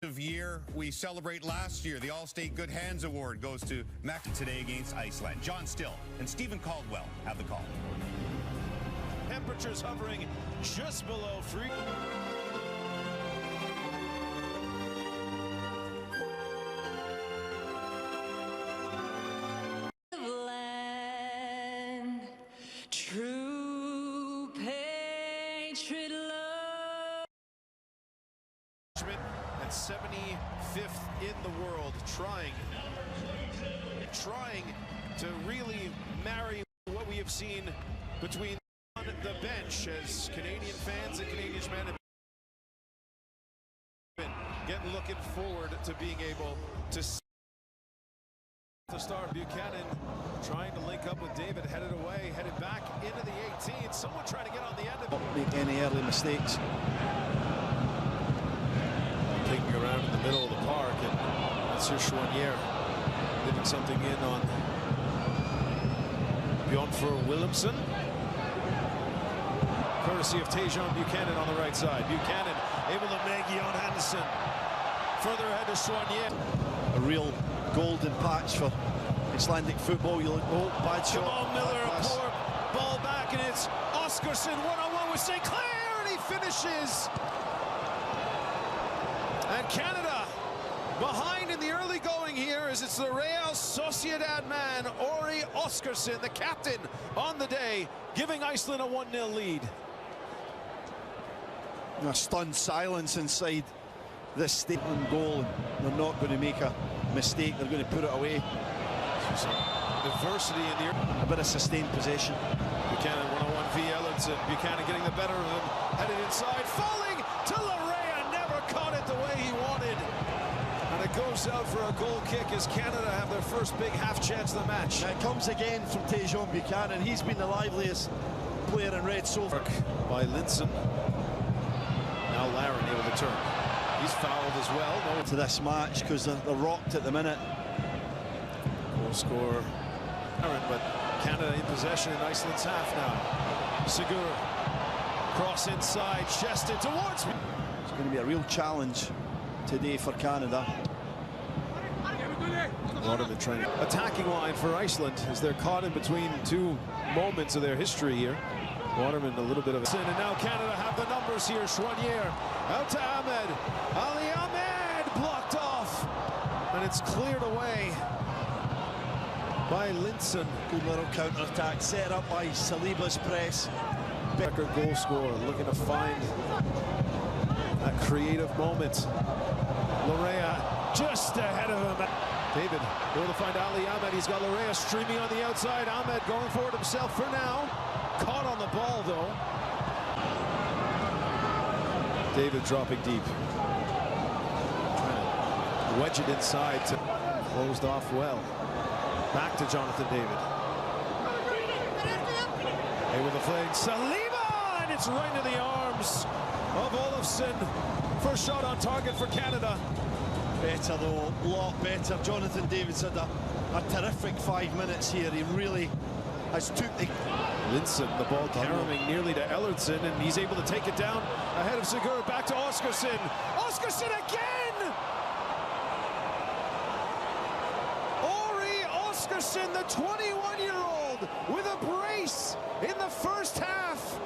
Of year, we celebrate last year. The All-State Good Hands Award goes to Mac today against Iceland. John Still and Stephen Caldwell have the call. Temperatures hovering just below freezing. True patriot love. And 75th in the world, trying to really marry what we have seen between on the bench as Canadian fans and Canadian men have been looking forward to being able to see the start. Buchanan trying to link up with David, headed back into the 18. Someone trying to get on the end of it. Don't make any early mistakes. Taking around in the middle of the park, and that's your Chouanier leaving something in on Bjorn for Williamson. Courtesy of Tejan Buchanan on the right side. Buchanan able to make Jon Henderson. Further ahead to Chouanier. A real golden patch for Icelandic football. You look, oh, bad shot. Jamal Miller, a poor ball back, and it's Oscarsson one-on-one with St. Clair, and he finishes. And Canada behind in the early going here as it's the Real Sociedad man, Ori Oscarsson, the captain on the day, giving Iceland a 1-0 lead. A stunned silence inside this state on goal. They're not going to make a mistake. They're going to put it away. Some diversity in the a bit of sustained possession. Buchanan one-on-one v. Ellenson. Buchanan getting the better of him, headed inside, falling to Larea, never caught it the way he wanted. And it goes out for a goal kick as Canada have their first big half chance of the match. Now it comes again from Tejan Buchanan. He's been the liveliest player in red so far. By Linson. Now Laren able to turn. He's fouled as well. No. To this match because they're rocked at the minute. Goal scorer Laren, but Canada in possession in Iceland's half now. Sigur cross inside, chested towards me. It's going to be a real challenge today for Canada. Waterman trying attacking line for Iceland as they're caught in between two moments of their history here. Waterman a little bit of a sin, and now Canada have the numbers here. Chouanier out to Ahmed. Ali Ahmed blocked off, and it's cleared away by Linson. Good little counter-attack set up by Saliba's press. Record goal scorer looking to find that creative moment. Larea just ahead of him. David able to find Ali Ahmed. He's got Larea streaming on the outside. Ahmed going for it himself for now. Caught on the ball though. David dropping deep. Trying to wedge it inside to closed off well. Back to Jonathan David. Able to fling Saliba, and it's right into the arms of Olofsson. First shot on target for Canada. Better though, a lot better. Jonathan David's had a terrific 5 minutes here. He really has took the... Linson, the ball carrying nearly to Ellertson, and he's able to take it down ahead of Sigur. Back to Oscarsson. Oscarsson again! Ori Oscarsson, the 21-year-old, with a brace in the first half.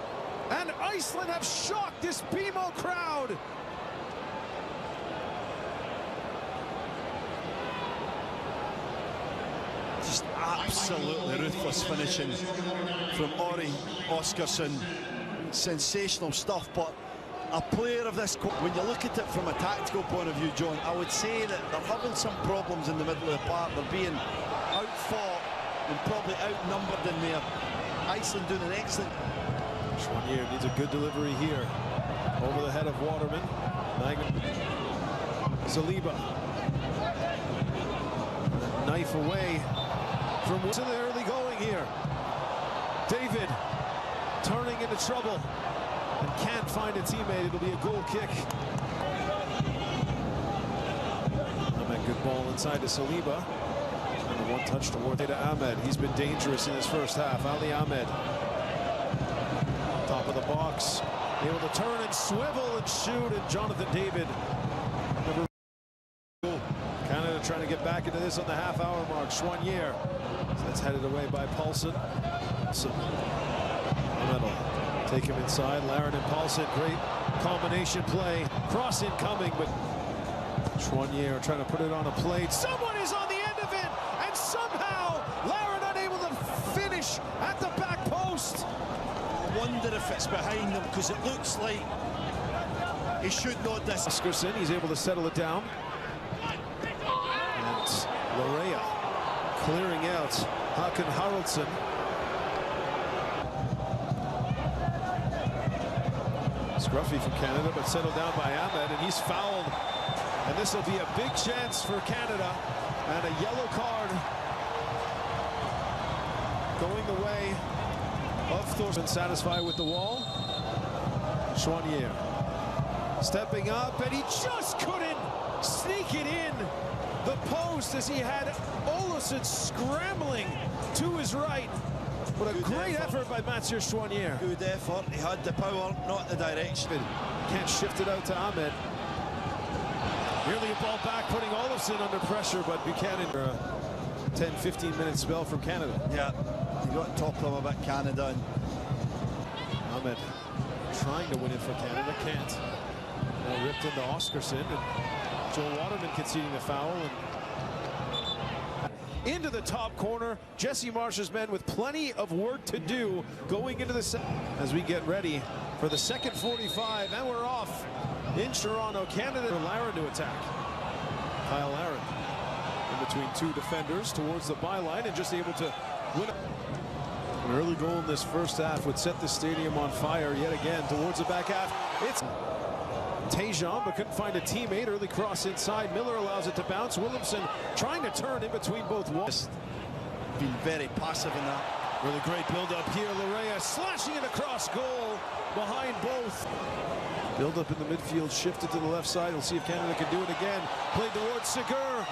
And Iceland have shocked this BMO crowd. Just absolutely ruthless finishing from Ori Oscarsson. Sensational stuff, but a player of this... When you look at it from a tactical point of view, John, I would say that they're having some problems in the middle of the park. They're being outfought and probably outnumbered in there. Iceland doing an excellent... Chouanier needs a good delivery here. Over the head of Waterman. Saliba. Knife away from to the early going here. David turning into trouble and can't find a teammate. It'll be a goal kick. Ahmed, good ball inside to Saliba. And the one touch toward to Ahmed. He's been dangerous in his first half. Ali Ahmed. Top of the box. Able to turn and swivel and shoot, and Jonathan David trying to get back into this on the half-hour mark. Schwanier. So that's headed away by Paulson. Metal. Take him inside. Larin and Paulson. Great combination play. Cross incoming, but Schwanier trying to put it on a plate. Someone is on the end of it, and somehow Larin unable to finish at the back post. I wonder if it's behind them, because it looks like he should not this. Oscarson, he's able to settle it down. And Larea clearing out Håkon Haraldsson. Scruffy from Canada, but settled down by Ahmed, and he's fouled. And this will be a big chance for Canada, and a yellow card going the way of Thorsten. Satisfied with the wall. Schwanier stepping up, and he just couldn't sneak it in the post as he had Olofsson scrambling to his right. What a great effort by Mathieu Schwanier. Good effort. He had the power, not the direction. Can't shift it out to Ahmed. Nearly a ball back, putting Olofsson under pressure, but Buchanan. A 10-15 minute spell from Canada. Yeah, he got on top of them about Canada. And Ahmed trying to win it for Canada, can't. Now ripped into Oscarson, and Joel Waterman conceding the foul. And into the top corner, Jesse Marsh's men with plenty of work to do going into the set as we get ready for the second 45, and we're off in Toronto. Canada. Larin to attack. Kyle Larin in between two defenders towards the byline, and just able to win. An early goal in this first half would set the stadium on fire yet again towards the back half. It's Tejan, but couldn't find a teammate. Early cross inside. Miller allows it to bounce. Williamson trying to turn in between both walls. been very passive in that. Really great build-up here. Larea slashing it across goal behind both. Build-up in the midfield, shifted to the left side. We'll see if Canada can do it again. Played towards Sigur.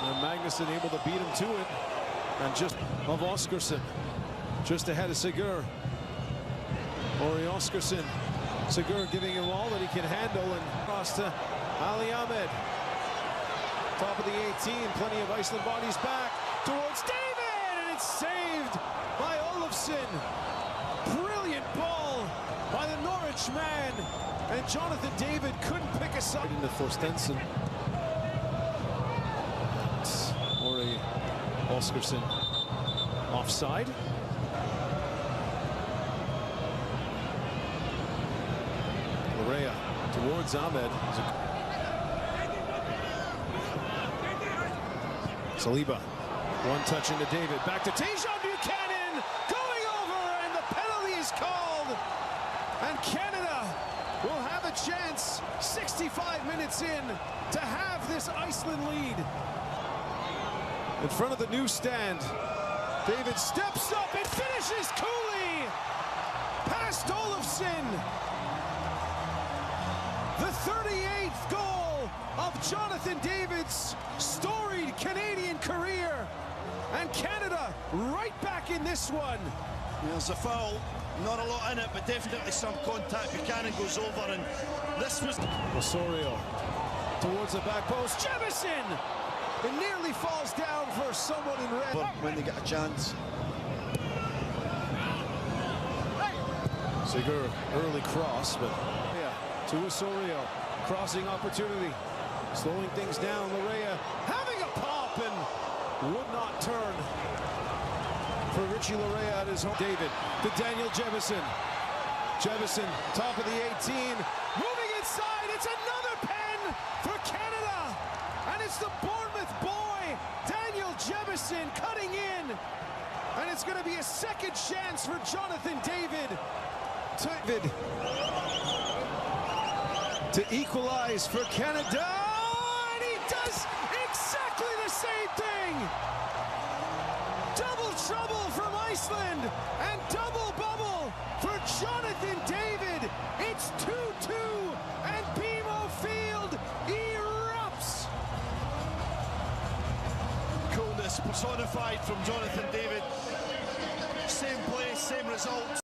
And Magnuson able to beat him to it. And just of Oscarson. Just ahead of Sigur. Ori Oscarson. Sigur giving him all that he can handle, and across to Ali Ahmed. Top of the 18, plenty of Iceland bodies back towards David, and it's saved by Olofsson. Brilliant ball by the Norwich man, and Jonathan David couldn't pick a side. Into Thorstensen. Ori Oscarson offside. Larea towards Ahmed. Saliba, one touch into David, back to Tejan Buchanan, going over, and the penalty is called, and Canada will have a chance 65 minutes in to have this Iceland lead. In front of the newsstand, David steps up and finishes coolly past Olofsson. The 38th goal of Jonathan David's storied Canadian career. And Canada right back in this one. There's a foul, not a lot in it, but definitely some contact. Buchanan goes over, and this was... Osorio towards the back post. Jemison! It nearly falls down for someone in red. When they get a chance. Sigur, early cross, but... to Osorio, crossing opportunity, slowing things down. Larea having a pop and would not turn for Richie Larea at his home. David to Daniel Jemison. Jemison, top of the 18, moving inside. It's another pen for Canada, and it's the Bournemouth boy, Daniel Jemison, cutting in, and it's going to be a second chance for Jonathan David. To equalize for Canada, and he does exactly the same thing. Double trouble from Iceland, and double bubble for Jonathan David. It's 2-2, and BMO Field erupts. Coolness personified from Jonathan David. Same play, same result.